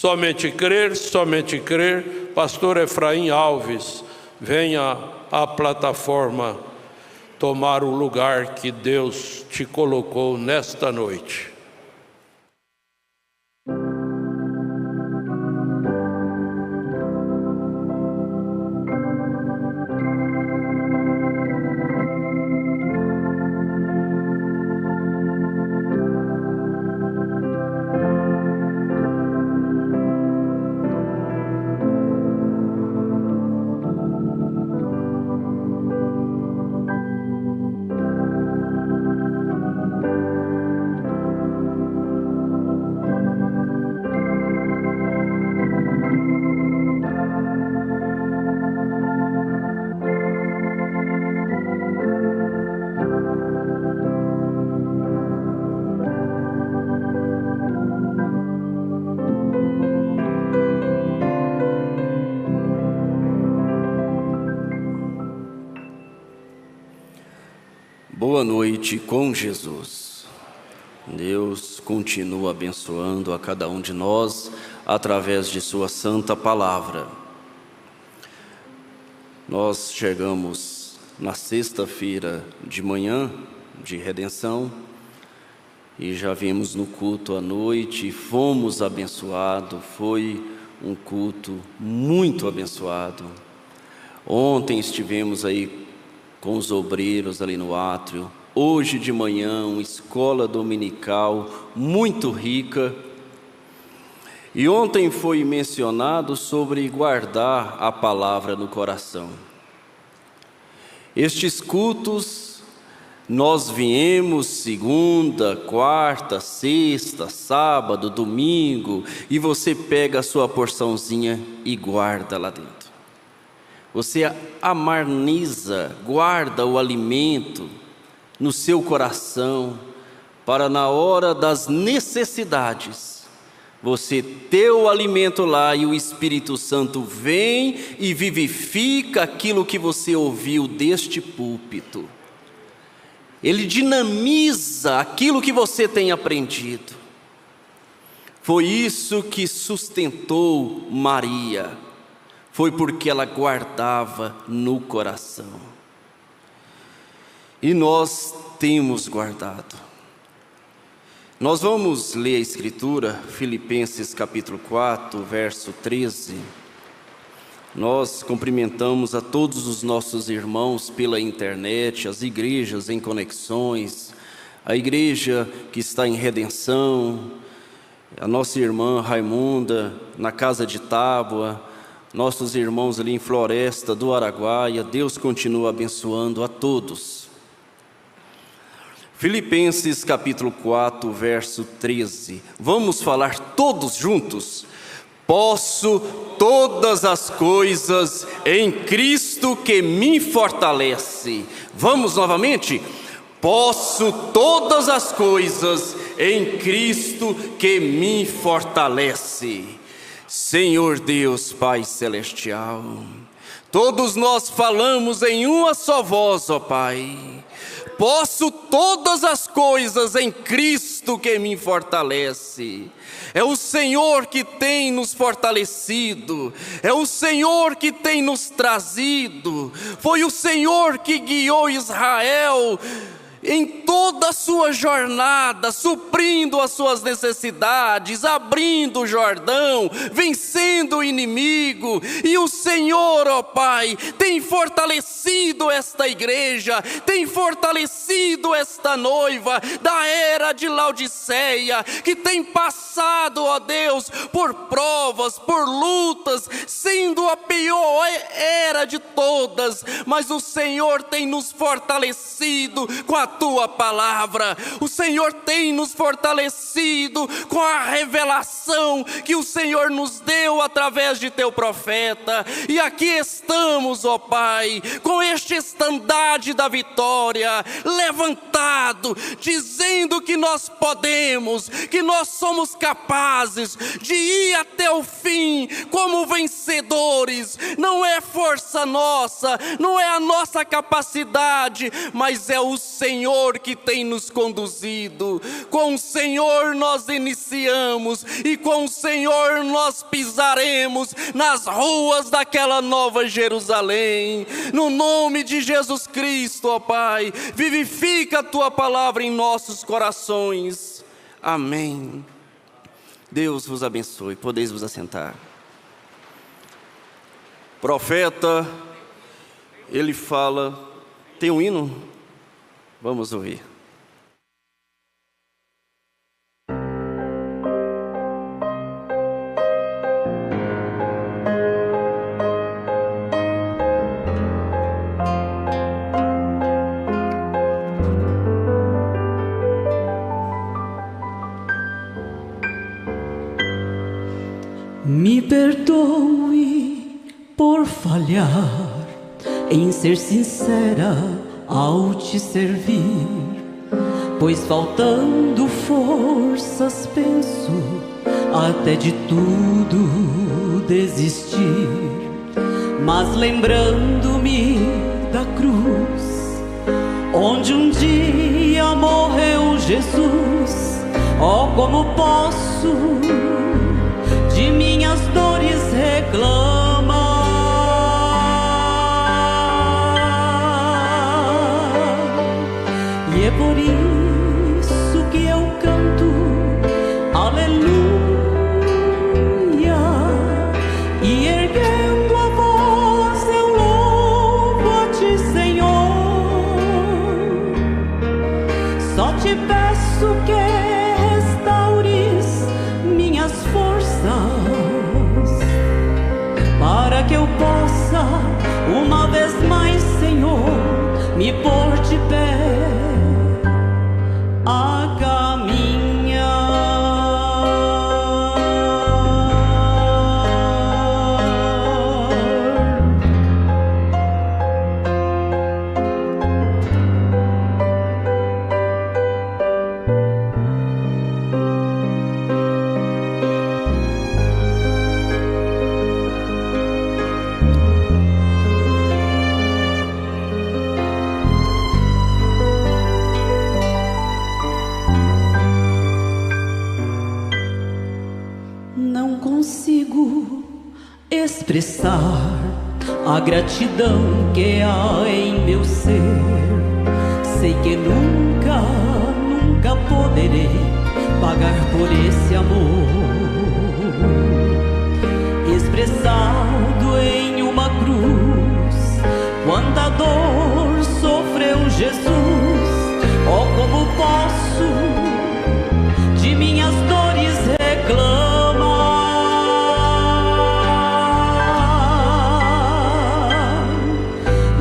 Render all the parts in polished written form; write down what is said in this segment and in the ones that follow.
Somente crer. Pastor Efraim Alves, venha à plataforma tomar o lugar que Deus te colocou nesta noite. Boa noite com Jesus. Deus continua abençoando a cada um de nós através de sua santa palavra. Nós chegamos na sexta-feira de manhã de redenção e já vimos no culto à noite, fomos abençoados, foi um culto muito abençoado. Ontem estivemos aí com os obreiros ali no átrio. Hoje de manhã, uma escola dominical muito rica. E ontem foi mencionado sobre guardar a palavra no coração. Estes cultos, nós viemos segunda, quarta, sexta, sábado, domingo, e você pega a sua porçãozinha e guarda lá dentro. Você amarniza, guarda o alimento no seu coração, para na hora das necessidades, você ter o alimento lá e o Espírito Santo vem e vivifica aquilo que você ouviu deste púlpito. Ele dinamiza aquilo que você tem aprendido. Foi isso que sustentou Maria. Foi porque ela guardava no coração. E nós temos guardado. Nós vamos ler a Escritura, Filipenses capítulo 4, verso 13. Nós cumprimentamos a todos os nossos irmãos pela internet, as igrejas em conexões, a igreja que está em redenção, a nossa irmã Raimunda na casa de Tábua, nossos irmãos ali em Floresta do Araguaia. Deus continua abençoando a todos. Filipenses capítulo 4, verso 13. Vamos falar todos juntos? Posso todas as coisas em Cristo que me fortalece. Vamos novamente? Posso todas as coisas em Cristo que me fortalece. Senhor Deus, Pai Celestial, todos nós falamos em uma só voz, ó Pai. Posso todas as coisas em Cristo que me fortalece. É o Senhor que tem nos fortalecido, é o Senhor que tem nos trazido. Foi o Senhor que guiou Israel em toda a sua jornada, suprindo as suas necessidades, abrindo o Jordão, vencendo o inimigo. E o Senhor, ó Pai, tem fortalecido esta igreja, tem fortalecido esta noiva da era de Laodiceia, que tem passado, ó Deus, por provas, por lutas, sendo a pior era de todas, mas o Senhor tem nos fortalecido com a tua palavra. O Senhor tem nos fortalecido com a revelação que o Senhor nos deu através de teu profeta. E aqui estamos, ó Pai, com este estandarte da vitória levantado, dizendo que nós podemos, que nós somos capazes de ir até o fim como vencedores. Não é força nossa, não é a nossa capacidade, mas é o Senhor Senhor que tem nos conduzido, com o Senhor nós iniciamos e com o Senhor nós pisaremos nas ruas daquela nova Jerusalém. No nome de Jesus Cristo, ó Pai, vivifica a Tua palavra em nossos corações. Amém. Deus vos abençoe. Podeis vos assentar. Profeta, ele fala. Tem um hino? Vamos ouvir. Me perdoe por falhar em ser sincera ao te servir, pois faltando forças penso até de tudo desistir. Mas lembrando-me da cruz, onde um dia morreu Jesus, oh, como posso de minhas dores reclamar? E é por isso que eu canto aleluia, e erguendo a voz eu louvo a Ti, Senhor. Só Te peço que restaures minhas forças, para que eu possa uma vez mais, Senhor, me pôr de pé a caminhar. Não consigo expressar a gratidão que há em meu ser. Sei que nunca, nunca poderei pagar por esse amor, expressado em uma cruz. Quanta dor sofreu Jesus, oh, como posso de minhas dores reclamar?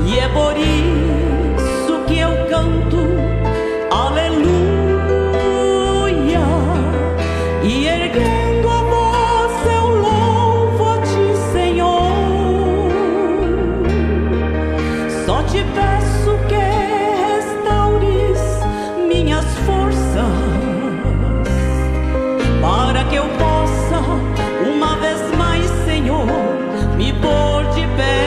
E é por isso que eu canto aleluia, e erguendo a voz eu louvo a Ti, Senhor. Só Te peço que restaures minhas forças, para que eu possa uma vez mais, Senhor, me pôr de pé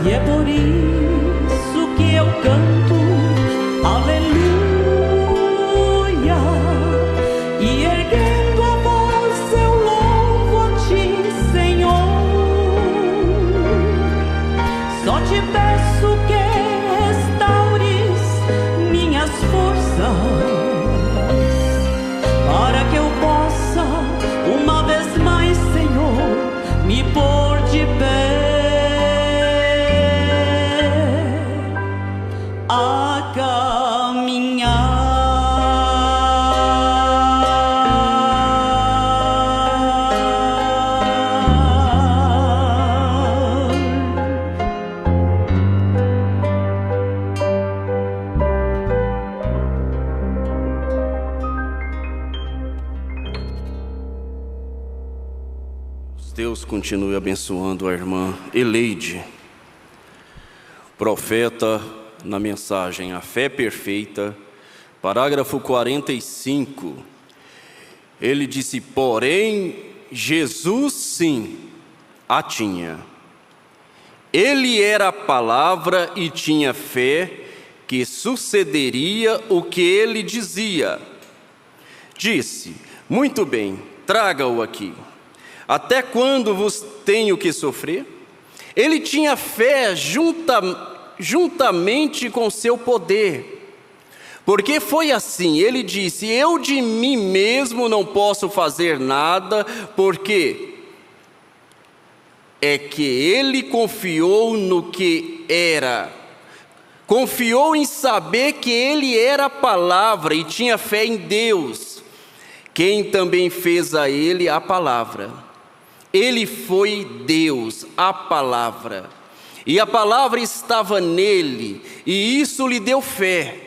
e é por isso que eu canto aleluia, e erguendo a voz eu louvo a Ti, Senhor. Só Te peço que restaures minhas forças, para que eu possa uma vez mais, Senhor, me pôr de pé a caminhar. Deus continue abençoando a irmã Eleide. Profeta, na mensagem A Fé Perfeita, parágrafo 45, ele disse: porém, Jesus sim a tinha, Ele era a palavra e tinha fé que sucederia o que ele dizia. Disse: muito bem, traga-o aqui. Até quando vos tenho que sofrer? Ele tinha fé juntamente com seu poder. Porque foi assim, ele disse: eu de mim mesmo não posso fazer nada, porque é que ele confiou no que era. Confiou em saber que ele era a palavra e tinha fé em Deus, quem também fez a ele a palavra. Ele foi Deus, a palavra. E a palavra estava nele, e isso lhe deu fé,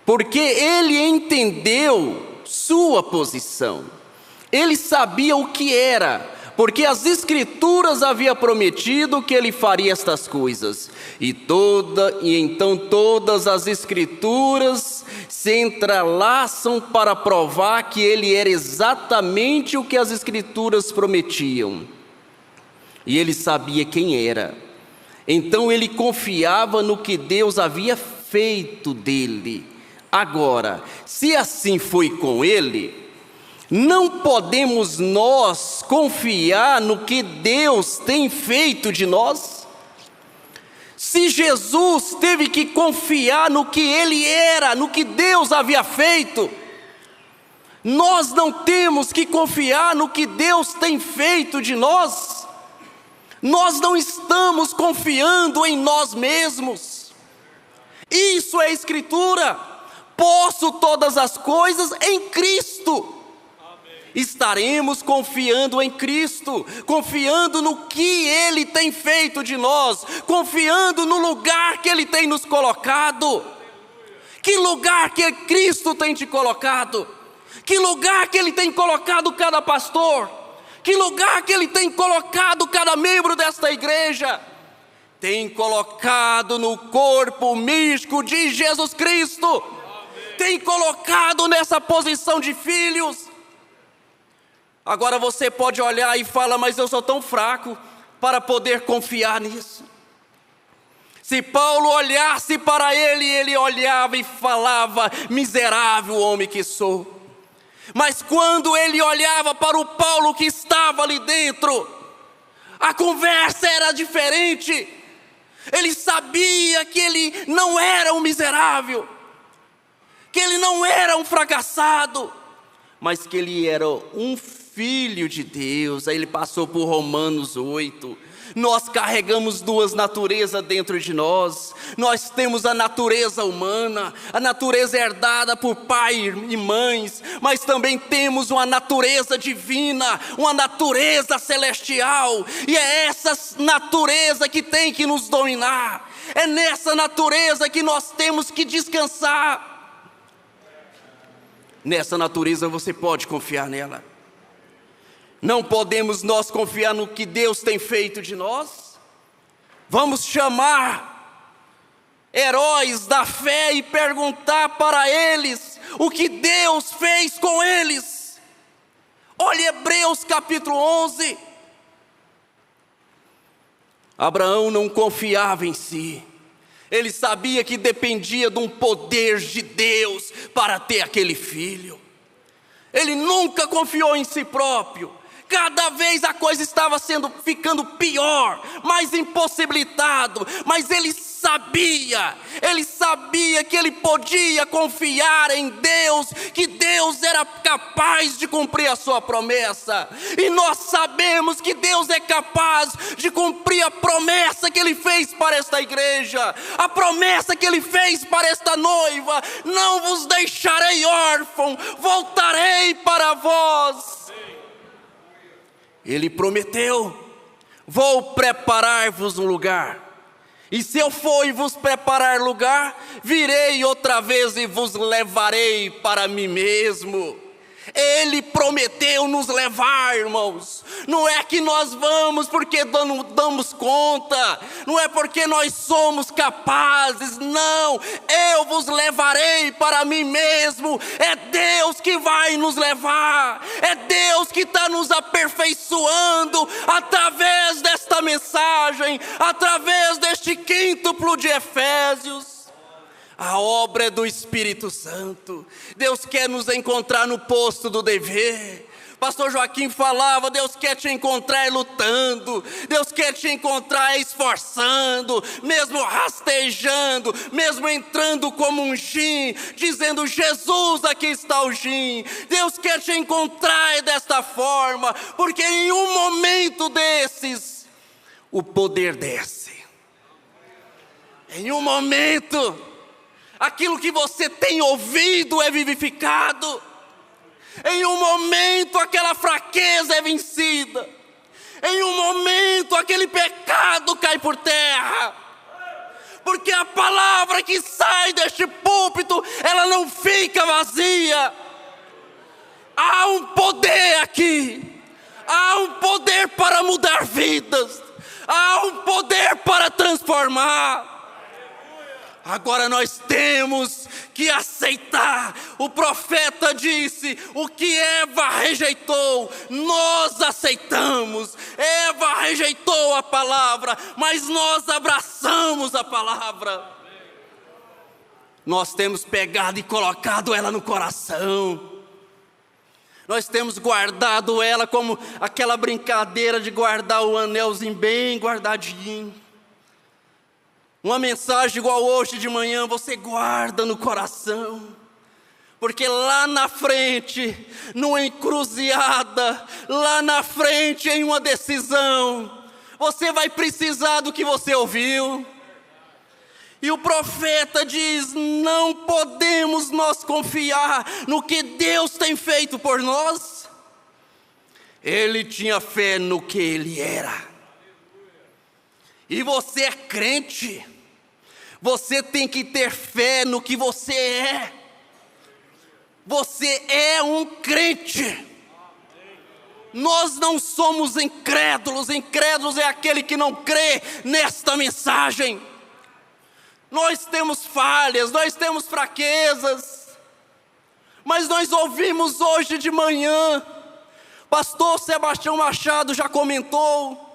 porque ele entendeu sua posição. Ele sabia o que era, porque as Escrituras haviam prometido que ele faria estas coisas. E então todas as Escrituras se entrelaçam para provar que ele era exatamente o que as Escrituras prometiam. E ele sabia quem era. Então ele confiava no que Deus havia feito dele. Agora, se assim foi com ele, não podemos nós confiar no que Deus tem feito de nós? Se Jesus teve que confiar no que ele era, no que Deus havia feito, nós não temos que confiar no que Deus tem feito de nós? Nós não estamos confiando em nós mesmos. Isso é Escritura. Posso todas as coisas em Cristo. Estaremos confiando em Cristo, confiando no que Ele tem feito de nós, confiando no lugar que Ele tem nos colocado. Que lugar que Cristo tem te colocado? Que lugar que Ele tem colocado cada pastor? Que lugar que Ele tem colocado cada membro desta igreja? Tem colocado no corpo místico de Jesus Cristo. Tem colocado nessa posição de filhos. Agora você pode olhar e falar: mas eu sou tão fraco para poder confiar nisso. Se Paulo olhasse para ele olhava e falava: miserável homem que sou. Mas quando ele olhava para o Paulo que estava ali dentro, a conversa era diferente. Ele sabia que ele não era um miserável, que ele não era um fracassado, mas que ele era um filho de Deus. Aí ele passou por Romanos 8. Nós carregamos duas naturezas dentro de nós. Nós temos a natureza humana, a natureza herdada por pai e mães, mas também temos uma natureza divina, uma natureza celestial. E é essa natureza que tem que nos dominar. É nessa natureza que nós temos que descansar. Nessa natureza você pode confiar nela. Não podemos nós confiar no que Deus tem feito de nós? Vamos chamar heróis da fé e perguntar para eles o que Deus fez com eles. Olha Hebreus capítulo 11. Abraão não confiava em si. Ele sabia que dependia de um poder de Deus para ter aquele filho. Ele nunca confiou em si próprio. Cada vez a coisa estava ficando pior, mais impossibilitado, mas ele sabia que ele podia confiar em Deus, que Deus era capaz de cumprir a sua promessa. E nós sabemos que Deus é capaz de cumprir a promessa que Ele fez para esta igreja, a promessa que Ele fez para esta noiva: não vos deixarei órfão, voltarei para vós. Ele prometeu: vou preparar-vos um lugar. E se eu for e vos preparar lugar, virei outra vez e vos levarei para mim mesmo. Ele prometeu nos levar, irmãos. Não é que nós vamos porque damos conta, não é porque nós somos capazes, não. Eu vos levarei para mim mesmo. É Deus que vai nos levar, é Deus que está nos aperfeiçoando através desta desta mensagem, através deste quíntuplo de Efésios. A obra é do Espírito Santo. Deus quer nos encontrar no posto do dever. Pastor Joaquim falava, Deus quer te encontrar lutando, Deus quer te encontrar esforçando, mesmo rastejando, mesmo entrando como um gin, dizendo, Jesus, aqui está o gin. Deus quer te encontrar desta forma, porque em um momento desses, o poder desce. Em um momento, aquilo que você tem ouvido é vivificado. Em um momento aquela fraqueza é vencida. Em um momento aquele pecado cai por terra. Porque a palavra que sai deste púlpito, ela não fica vazia. Há um poder aqui. Há um poder para mudar vidas. Há um poder para transformar. Agora nós temos que aceitar. O profeta disse, o que Eva rejeitou, nós aceitamos. Eva rejeitou a palavra, mas nós abraçamos a palavra. Nós temos pegado e colocado ela no coração. Nós temos guardado ela como aquela brincadeira de guardar o anelzinho bem guardadinho. Uma mensagem igual hoje de manhã, você guarda no coração. Porque lá na frente, numa encruzilhada, lá na frente em uma decisão, você vai precisar do que você ouviu. E o profeta diz, não podemos nós confiar no que Deus tem feito por nós. Ele tinha fé no que ele era. E você é crente, você tem que ter fé no que você é. Você é um crente. Nós não somos incrédulos. Incrédulos é aquele que não crê nesta mensagem. Nós temos falhas, nós temos fraquezas. Mas nós ouvimos hoje de manhã, pastor Sebastião Machado já comentou,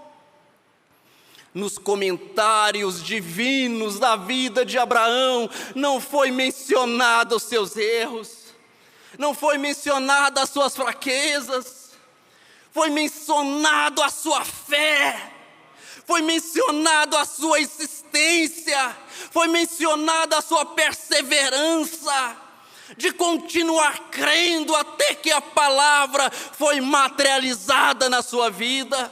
nos comentários divinos da vida de Abraão, não foi mencionado os seus erros, não foi mencionado as suas fraquezas, foi mencionado a sua fé, foi mencionado a sua existência, foi mencionada a sua perseverança, de continuar crendo até que a palavra foi materializada na sua vida.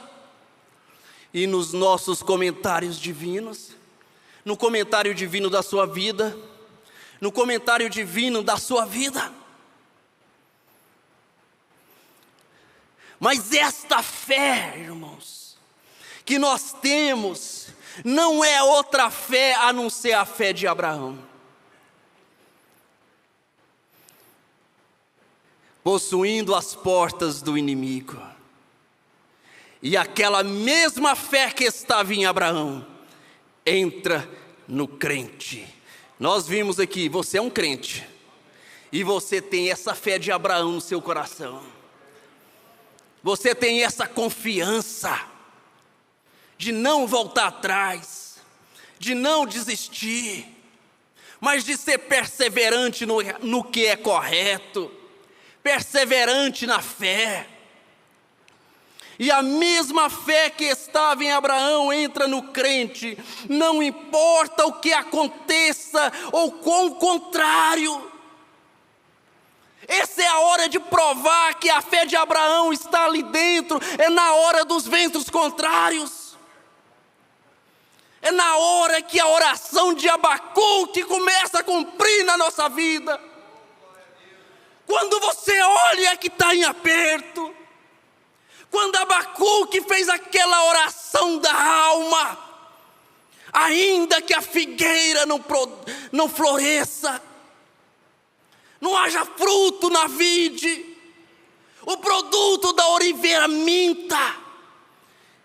E nos nossos comentários divinos, no comentário divino da sua vida, no comentário divino da sua vida. Mas esta fé, irmãos, que nós temos, não é outra fé a não ser a fé de Abraão. Possuindo as portas do inimigo. E aquela mesma fé que estava em Abraão, entra no crente. Nós vimos aqui, você é um crente. E você tem essa fé de Abraão no seu coração. Você tem essa confiança de não voltar atrás, de não desistir, mas de ser perseverante no que é correto, perseverante na fé. E a mesma fé que estava em Abraão entra no crente, não importa o que aconteça ou com o contrário. Essa é a hora de provar que a fé de Abraão está ali dentro, é na hora dos ventos contrários. É na hora que a oração de Abacuque começa a cumprir na nossa vida. Quando você olha que está em aperto, quando Abacuque fez aquela oração da alma, ainda que a figueira não floresça, não haja fruto na vide, o produto da oliveira minta,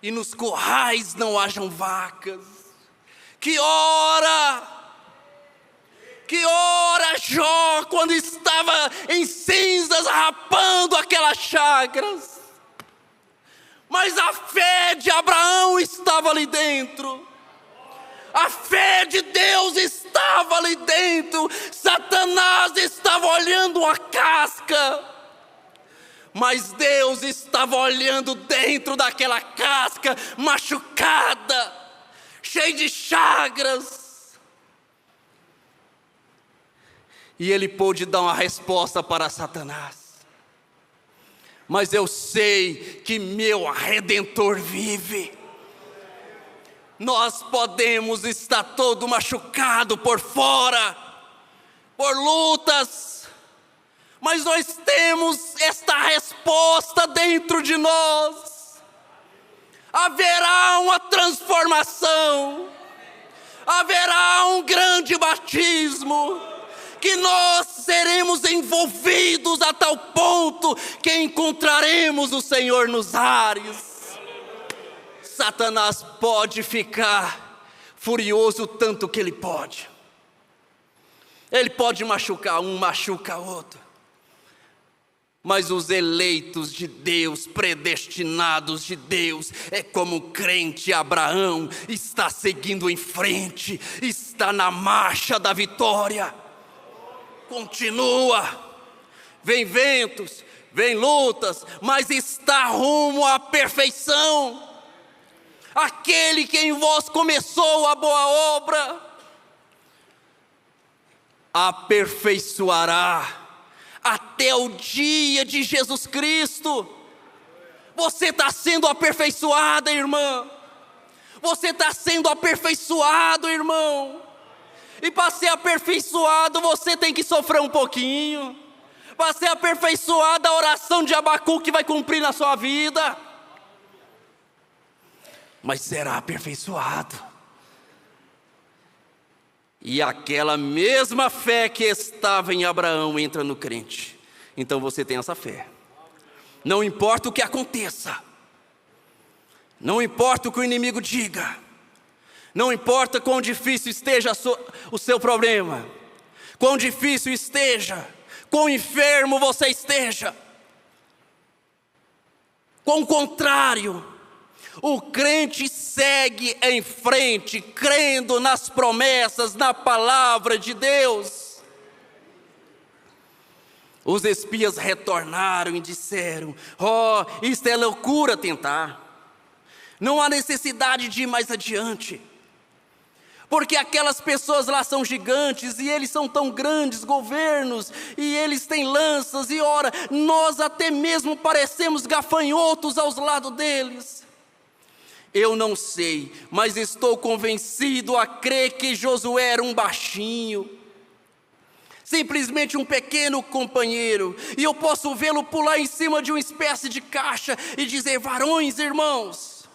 e nos currais não hajam vacas. Que hora Jó, quando estava em cinzas, rapando aquelas chagras, Mas a fé de Abraão estava ali dentro. A fé de Deus estava ali dentro. Satanás estava olhando a casca, mas Deus estava olhando dentro daquela casca machucada, cheia de chagras. E ele pôde dar uma resposta para Satanás: mas eu sei que meu Redentor vive. Nós podemos estar todo machucado por fora, por lutas, mas nós temos esta resposta dentro de nós. Haverá uma transformação, haverá um grande batismo, que nós seremos envolvidos a tal ponto que encontraremos o Senhor nos ares. Satanás pode ficar furioso tanto que ele pode. Ele pode machucar um, machuca outro. Mas os eleitos de Deus, predestinados de Deus, é como o crente Abraão, está seguindo em frente, está na marcha da vitória. Continua. Vem ventos, vem lutas, mas está rumo à perfeição. Aquele que em vós começou a boa obra, aperfeiçoará até o dia de Jesus Cristo. Você está sendo aperfeiçoada, irmã. Você está sendo aperfeiçoado, irmão. E para ser aperfeiçoado, você tem que sofrer um pouquinho. Para ser aperfeiçoado, a oração de Abacuque vai cumprir na sua vida. Mas será aperfeiçoado. E aquela mesma fé que estava em Abraão entra no crente. Então você tem essa fé. Não importa o que aconteça. Não importa o que o inimigo diga. Não importa quão difícil esteja o seu problema. Quão difícil esteja. Quão enfermo você esteja. Quão contrário. O crente segue em frente, crendo nas promessas, na palavra de Deus. Os espias retornaram e disseram: isto é loucura tentar. Não há necessidade de ir mais adiante. Porque aquelas pessoas lá são gigantes, e eles são tão grandes governos, e eles têm lanças, e ora, nós até mesmo parecemos gafanhotos aos lados deles. Eu não sei, mas estou convencido a crer que Josué era um baixinho, simplesmente um pequeno companheiro, e eu posso vê-lo pular em cima de uma espécie de caixa e dizer: varões, irmãos,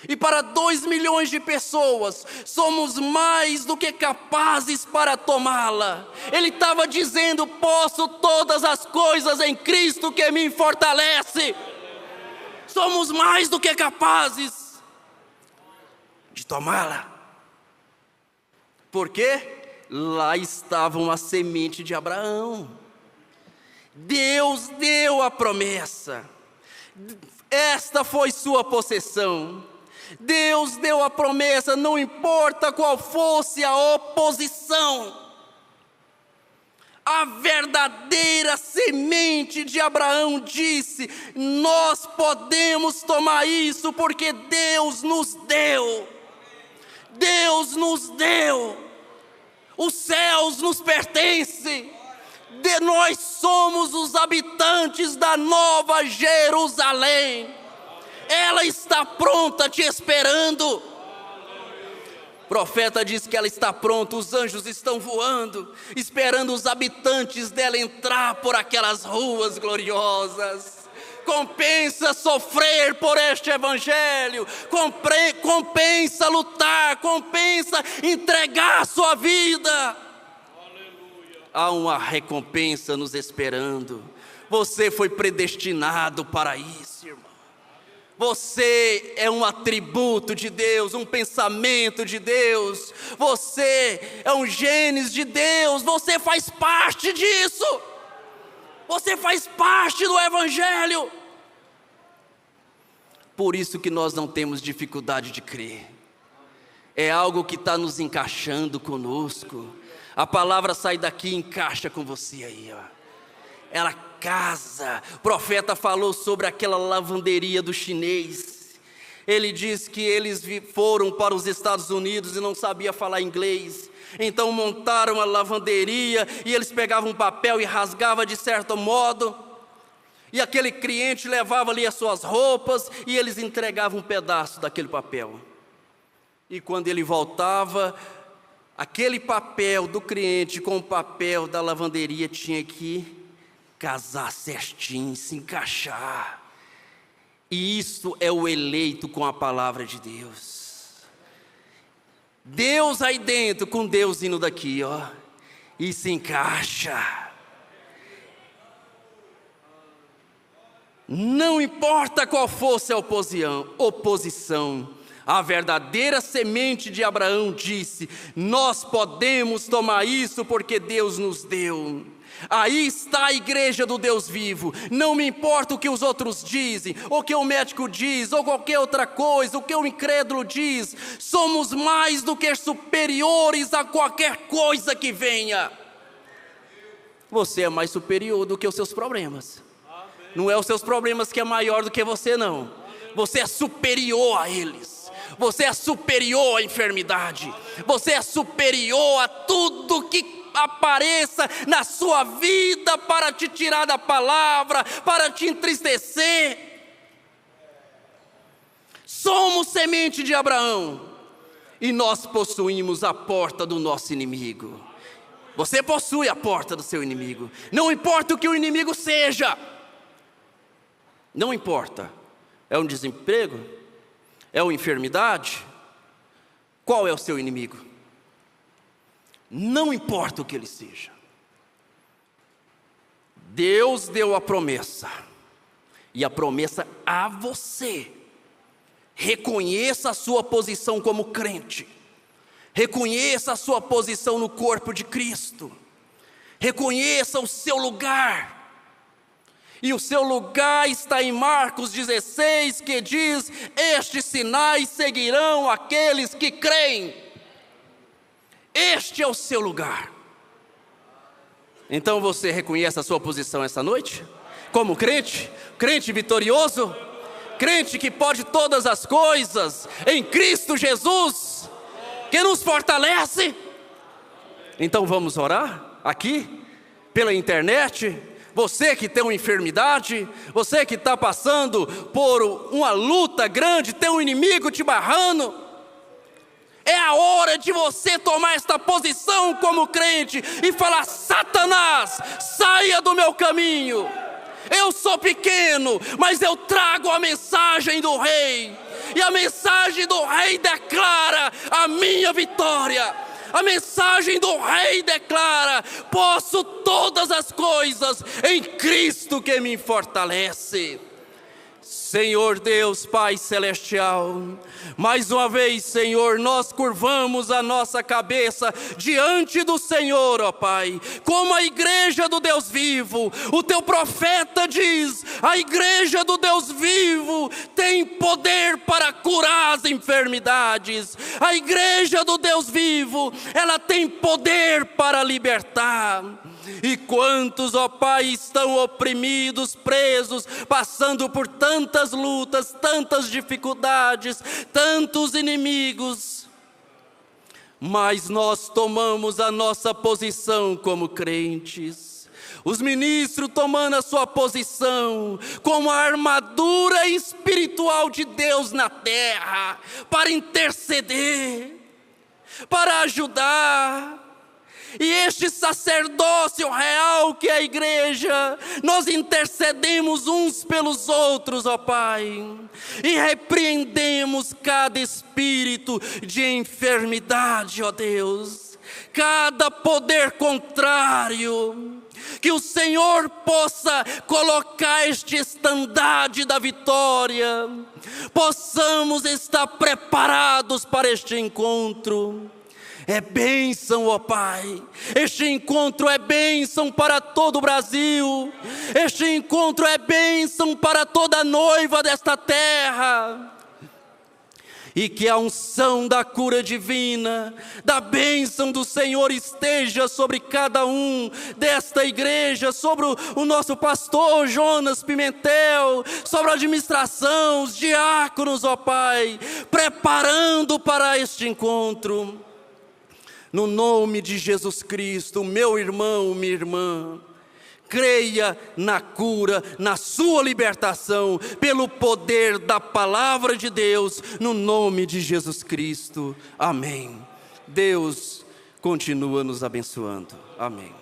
e para 2 milhões de pessoas, somos mais do que capazes para tomá-la. Ele estava dizendo: posso todas as coisas em Cristo que me fortalece. Somos mais do que capazes de tomá-la. Porque lá estava uma semente de Abraão. Deus deu a promessa. Esta foi sua possessão. Deus deu a promessa, não importa qual fosse a oposição. A verdadeira semente de Abraão disse: nós podemos tomar isso porque Deus nos deu. Deus nos deu. Os céus nos pertencem. Nós somos os habitantes da Nova Jerusalém. Ela está pronta te esperando. O profeta diz que ela está pronta, os anjos estão voando, esperando os habitantes dela entrar por aquelas ruas gloriosas. Compensa sofrer por este evangelho, compensa lutar, compensa entregar a sua vida. Há uma recompensa nos esperando. Você foi predestinado para isso, irmão. Você é um atributo de Deus, um pensamento de Deus. Você é um genes de Deus. Você faz parte disso. Você faz parte do evangelho. Por isso que nós não temos dificuldade de crer. É algo que está nos encaixando conosco. A palavra sai daqui e encaixa com você aí, ó. Ela casa. O profeta falou sobre aquela lavanderia do chinês. Ele diz que eles foram para os Estados Unidos e não sabia falar inglês. Então montaram a lavanderia e eles pegavam um papel e rasgavam de certo modo. E aquele cliente levava ali as suas roupas e eles entregavam um pedaço daquele papel. E quando ele voltava, aquele papel do cliente com o papel da lavanderia tinha que casar certinho, se encaixar. E isso é o eleito com a palavra de Deus. Deus aí dentro com Deus indo daqui, ó, e se encaixa. Não importa qual fosse a oposição, a verdadeira semente de Abraão disse: nós podemos tomar isso porque Deus nos deu. Aí está a igreja do Deus vivo. Não me importa o que os outros dizem, ou o que o médico diz, ou qualquer outra coisa, o que o incrédulo diz. Somos mais do que superiores a qualquer coisa que venha. Você é mais superior do que os seus problemas. Não é os seus problemas que é maior do que você, não. Você é superior a eles. Você é superior à enfermidade. Você é superior a tudo que apareça na sua vida para te tirar da palavra, para te entristecer. Somos semente de Abraão e nós possuímos a porta do nosso inimigo. Você possui a porta do seu inimigo. Não importa o que o inimigo seja. Não importa. É um desemprego? É uma enfermidade? Qual é o seu inimigo? Não importa o que ele seja. Deus deu a promessa. E a promessa a você. Reconheça a sua posição como crente. Reconheça a sua posição no corpo de Cristo. Reconheça o seu lugar. E o seu lugar está em Marcos 16, que diz: estes sinais seguirão aqueles que creem. Este é o seu lugar. Então você reconhece a sua posição essa noite? Como crente? Crente vitorioso? Crente que pode todas as coisas em Cristo Jesus, que nos fortalece? Então vamos orar aqui, pela internet. Você que tem uma enfermidade, você que está passando por uma luta grande, tem um inimigo te barrando. É a hora de você tomar esta posição como crente e falar: Satanás, saia do meu caminho. Eu sou pequeno, mas eu trago a mensagem do rei. E a mensagem do rei declara a minha vitória. A mensagem do rei declara: posso todas as coisas em Cristo que me fortalece. Senhor Deus, Pai Celestial, mais uma vez, Senhor, nós curvamos a nossa cabeça diante do Senhor, ó Pai, como a igreja do Deus vivo. O teu profeta diz: a igreja do Deus vivo tem poder para curar as enfermidades. A igreja do Deus vivo, ela tem poder para libertar. E quantos, ó Pai, estão oprimidos, presos, passando por tantas lutas, tantas dificuldades, tantos inimigos. Mas nós tomamos a nossa posição como crentes. Os ministros tomando a sua posição como a armadura espiritual de Deus na terra, para interceder, para ajudar. E este sacerdócio real que é a igreja, nós intercedemos uns pelos outros, ó Pai, e repreendemos cada espírito de enfermidade, ó Deus, cada poder contrário. Que o Senhor possa colocar este estandarte da vitória, possamos estar preparados para este encontro. é bênção, ó Pai. Este encontro é bênção para todo o Brasil. Este encontro é bênção para toda a noiva desta terra. E que a unção da cura divina, da bênção do Senhor esteja sobre cada um desta igreja, sobre o nosso pastor Jonas Pimentel, sobre a administração, os diáconos, ó Pai, preparando para este encontro. No nome de Jesus Cristo, meu irmão, minha irmã, creia na cura, na sua libertação, pelo poder da palavra de Deus, no nome de Jesus Cristo. Amém. Deus continua nos abençoando. Amém.